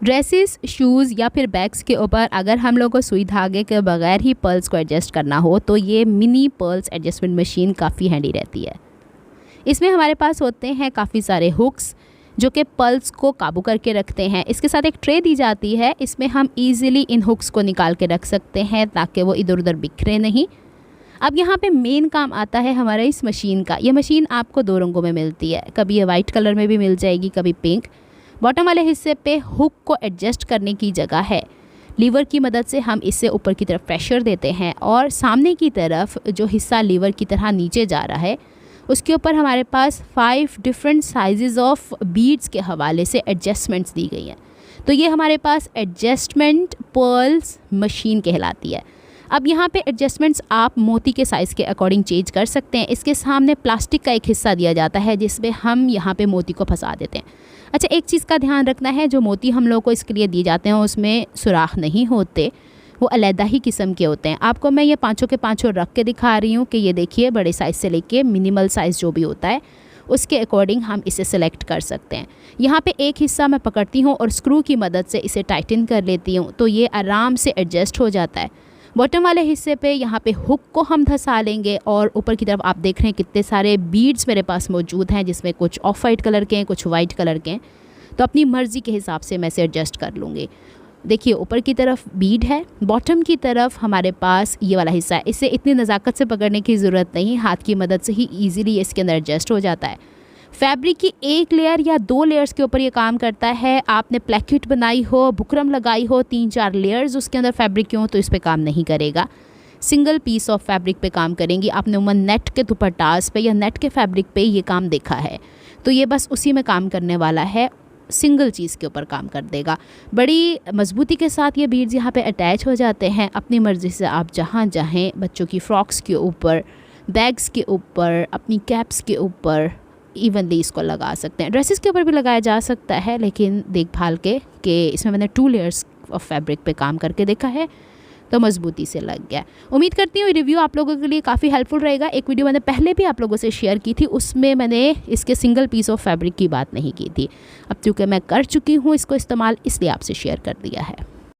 Dresses, shoes या फिर bags के ऊपर अगर हम लोग को सुई धागे के बगैर ही पर्ल्स को एडजस्ट करना हो तो ये मिनी पर्ल्स एडजस्टमेंट मशीन काफ़ी हैंडी रहती है। इसमें हमारे पास होते हैं काफ़ी सारे हुक्स जो कि पल्स को काबू करके रखते हैं। इसके साथ एक ट्रे दी जाती है, इसमें हम इजीली इन हुक्स को निकाल के रख सकते हैं ताकि वो इधर उधर बिखरे नहीं। अब यहाँ पे मेन काम आता है हमारा इस मशीन का। ये मशीन आपको 2 रंगों में मिलती है, कभी ये वाइट कलर में भी मिल जाएगी, कभी पिंक। बॉटम वाले हिस्से पे हुक को एडजस्ट करने की जगह है। लीवर की मदद से हम इससे ऊपर की तरफ प्रेशर देते हैं और सामने की तरफ जो हिस्सा लीवर की तरह नीचे जा रहा है उसके ऊपर हमारे पास 5 डिफरेंट साइजेस ऑफ बीड्स के हवाले से एडजस्टमेंट्स दी गई हैं। तो ये हमारे पास एडजस्टमेंट पर्ल्स मशीन कहलाती है। अब यहाँ पे एडजस्टमेंट्स आप मोती के साइज़ के अकॉर्डिंग चेंज कर सकते हैं। इसके सामने प्लास्टिक का एक हिस्सा दिया जाता है जिसमें हम यहाँ पे मोती को फंसा देते हैं। अच्छा, एक चीज़ का ध्यान रखना है, जो मोती हम लोग को इसके लिए दिए जाते हैं उसमें सुराख नहीं होते, वो अलहदा ही किस्म के होते हैं। आपको मैं ये 5 के 5 रख के दिखा रही हूँ कि ये देखिए बड़े साइज़ से लेके मिनिमल साइज़ जो भी होता है उसके अकॉर्डिंग हम इसे सेलेक्ट कर सकते हैं। यहाँ पे एक हिस्सा मैं पकड़ती हूँ और स्क्रू की मदद से इसे टाइटन कर लेती हूँ तो ये आराम से एडजस्ट हो जाता है। बॉटम वाले हिस्से पे यहाँ पे हुक को हम धंसा लेंगे और ऊपर की तरफ आप देख रहे हैं कितने सारे बीड्स मेरे पास मौजूद हैं जिसमें कुछ ऑफ वाइट कलर के हैं, कुछ वाइट कलर के हैं। तो अपनी मर्ज़ी के हिसाब से मैं इसे एडजस्ट कर लूँगी। देखिए ऊपर की तरफ बीड है, बॉटम की तरफ हमारे पास ये वाला हिस्सा है। इसे इतनी नज़ाकत से पकड़ने की ज़रूरत नहीं, हाथ की मदद से ही ईज़िली इसके अंदर एडजस्ट हो जाता है। फैब्रिक की 1 लेयर या 2 लेयर्स के ऊपर ये काम करता है। आपने प्लेकेट बनाई हो, बुकरम लगाई हो, 3-4 लेयर्स उसके अंदर फैब्रिक की हो तो इस पर काम नहीं करेगा। सिंगल पीस ऑफ फैब्रिक पे काम करेंगी। आपने उमन नेट के दुपट्टास पे या नेट के फैब्रिक पे ये काम देखा है, तो ये बस उसी में काम करने वाला है, सिंगल चीज़ के ऊपर काम कर देगा। बड़ी मजबूती के साथ ये बीड्स यहाँ पे अटैच हो जाते हैं। अपनी मर्ज़ी से आप जहाँ चाहें बच्चों की फ्रॉक्स के ऊपर, बैग्स के ऊपर, अपनी कैप्स के ऊपर इवनली इसको लगा सकते हैं। ड्रेसेस के ऊपर भी लगाया जा सकता है, लेकिन देखभाल के कि इसमें मैंने 2 लेयर्स ऑफ फैब्रिक पे काम करके देखा है तो मजबूती से लग गया। उम्मीद करती हूँ रिव्यू आप लोगों के लिए काफ़ी हेल्पफुल रहेगा। एक वीडियो मैंने पहले भी आप लोगों से शेयर की थी, उसमें मैंने इसके सिंगल पीस ऑफ फैब्रिक की बात नहीं की थी। अब चूँकि मैं कर चुकी हूँ इसको इस्तेमाल, इसलिए आपसे शेयर कर दिया है।